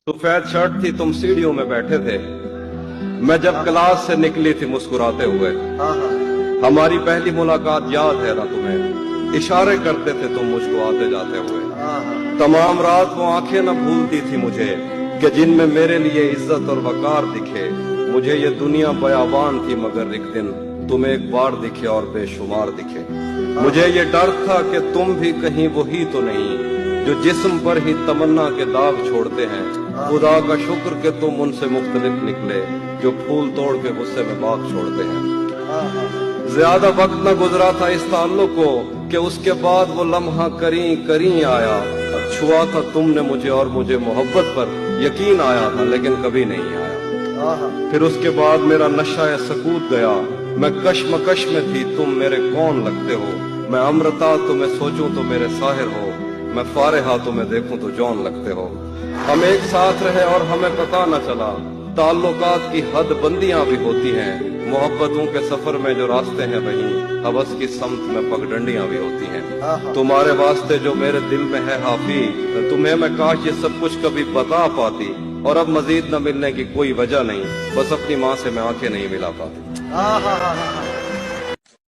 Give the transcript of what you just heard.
सफेद शर्ट थी, तुम सीढ़ियों में बैठे थे। मैं जब क्लास से निकली थी मुस्कुराते हुए। हमारी पहली मुलाकात याद है ना तुम्हें? इशारे करते थे तुम मुझको आते जाते हुए। तमाम रात वो आंखें न भूलती थी मुझे कि जिनमें मेरे लिए इज्जत और वकार दिखे। मुझे ये दुनिया बयाबान थी मगर एक दिन तुम एक बार दिखे और बेशुमार दिखे। मुझे ये डर था कि तुम भी कहीं वही तो नहीं जो जिस्म पर ही तमन्ना के दाग छोड़ते हैं। खुदा का शुक्र कि तुम उनसे मुख्तलिफ निकले जो फूल तोड़ के गुस्से में बाग छोड़ते हैं। ज्यादा वक्त न गुजरा था इस ताल्लुक को कि उसके बाद वो लम्हा करी करी आया। छुआ था तुमने मुझे और मुझे मोहब्बत पर यकीन आया था, लेकिन कभी नहीं आया। फिर उसके बाद मेरा नशा सकूत गया। मैं कश्मकश में थी, तुम मेरे कौन लगते हो। मैं अमृता तुम्हें सोचूं तो मेरे साहिर हो। मैं फारिहा तुम्हें देखूं तो जौन लगते हो। हम एक साथ रहे और हमें पता न चला। ताल्लुकात की हद बंदियां भी होती हैं। मोहब्बतों के सफर में जो रास्ते हैं वहीं हवस की समत में पगडंडियां भी होती हैं। तुम्हारे वास्ते जो मेरे दिल में है हाफी, तुम्हें मैं काश ये सब कुछ कभी बता पाती। और अब मजीद न मिलने की कोई वजह नहीं, बस अपनी माँ से मैं आंखें नहीं मिला पाती।